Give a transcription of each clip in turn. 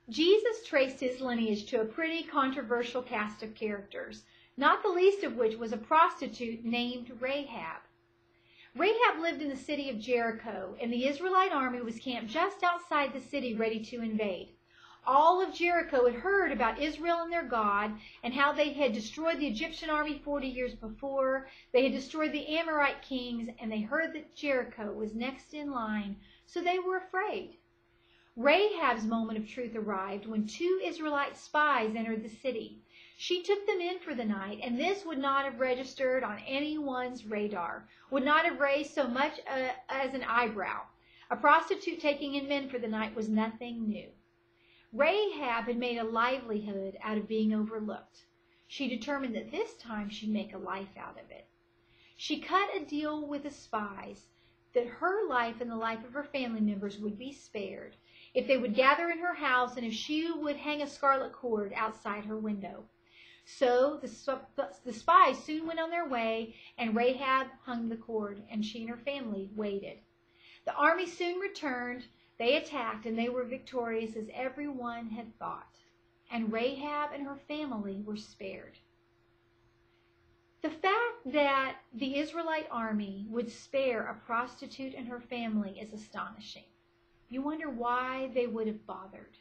Jesus traced his lineage to a pretty controversial cast of characters, not the least of which was a prostitute named Rahab. Rahab lived in the city of Jericho, and the Israelite army was camped just outside the city ready to invade. All of Jericho had heard about Israel and their God and how they had destroyed the Egyptian army 40 years before. They had destroyed the Amorite kings, and they heard that Jericho was next in line, so they were afraid. Rahab's moment of truth arrived when 2 Israelite spies entered the city. She took them in for the night, and this would not have registered on anyone's radar, would not have raised so much as an eyebrow. A prostitute taking in men for the night was nothing new. Rahab had made a livelihood out of being overlooked. She determined that this time she'd make a life out of it. She cut a deal with the spies that her life and the life of her family members would be spared if they would gather in her house and if she would hang a scarlet cord outside her window. So the spies soon went on their way, and Rahab hung the cord, and she and her family waited. The army soon returned. They attacked, and they were victorious as everyone had thought. And Rahab and her family were spared. The fact that the Israelite army would spare a prostitute and her family is astonishing. You wonder why they would have bothered.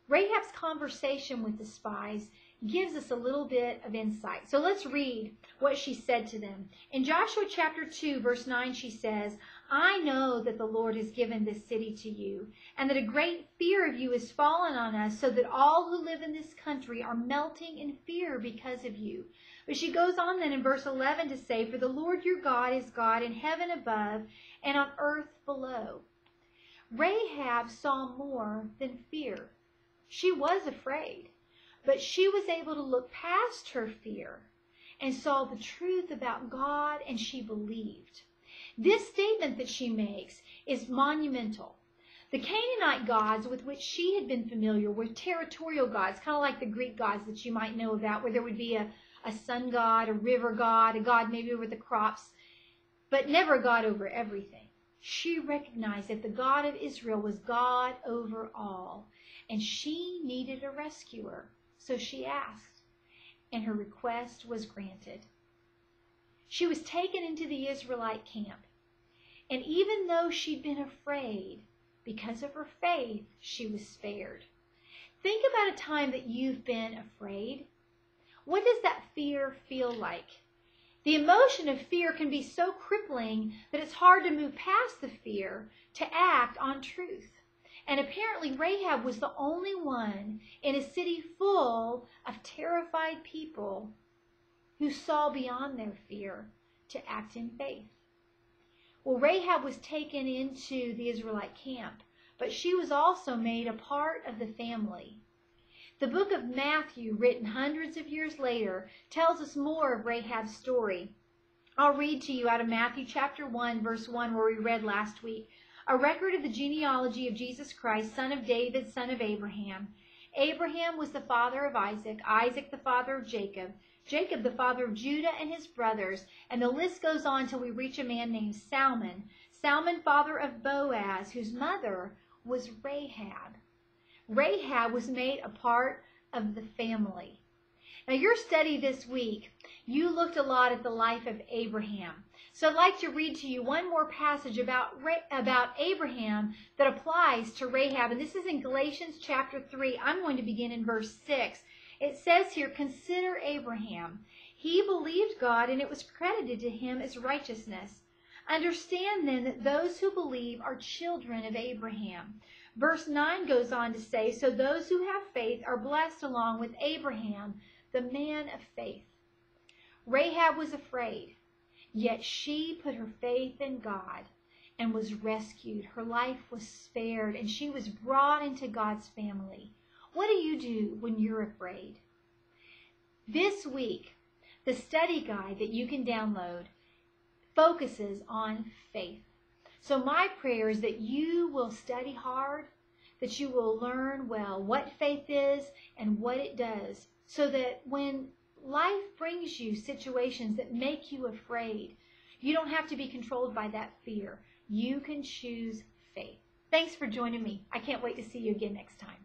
Rahab's conversation with the spies gives us a little bit of insight. So let's read what she said to them. In Joshua chapter 2, verse 9, she says, "I know that the Lord has given this city to you, and that a great fear of you has fallen on us, so that all who live in this country are melting in fear because of you." But she goes on then in verse 11 to say, "For the Lord your God is God in heaven above and on earth below." Rahab saw more than fear. She was afraid. But she was able to look past her fear and saw the truth about God, and she believed. This statement that she makes is monumental. The Canaanite gods with which she had been familiar were territorial gods, kind of like the Greek gods that you might know about, where there would be a sun god, a river god, a god maybe over the crops, but never a god over everything. She recognized that the God of Israel was God over all, and she needed a rescuer. So she asked, and her request was granted. She was taken into the Israelite camp, and even though she'd been afraid, because of her faith, she was spared. Think about a time that you've been afraid. What does that fear feel like? The emotion of fear can be so crippling that it's hard to move past the fear to act on truth. And apparently Rahab was the only one in a city full of terrified people who saw beyond their fear to act in faith. Well, Rahab was taken into the Israelite camp, but she was also made a part of the family. The book of Matthew, written hundreds of years later, tells us more of Rahab's story. I'll read to you out of Matthew chapter 1, verse 1, where we read last week. A record of the genealogy of Jesus Christ, son of David, son of Abraham. Abraham was the father of Isaac, Isaac the father of Jacob, Jacob the father of Judah and his brothers, and the list goes on till we reach a man named Salmon, Salmon father of Boaz, whose mother was Rahab. Rahab was made a part of the family. Now, your study this week, you looked a lot at the life of Abraham. So I'd like to read to you one more passage about Abraham that applies to Rahab. And this is in Galatians chapter 3. I'm going to begin in verse 6. It says here, "Consider Abraham. He believed God, and it was credited to him as righteousness. Understand then that those who believe are children of Abraham." Verse 9 goes on to say, "So those who have faith are blessed along with Abraham, the man of faith." Rahab was afraid, yet she put her faith in God and was rescued. Her life was spared, and she was brought into God's family. What do you do when you're afraid? This week, the study guide that you can download focuses on faith. So my prayer is that you will study hard, that you will learn well what faith is and what it does, so that when life brings you situations that make you afraid, you don't have to be controlled by that fear. You can choose faith. Thanks for joining me. I can't wait to see you again next time.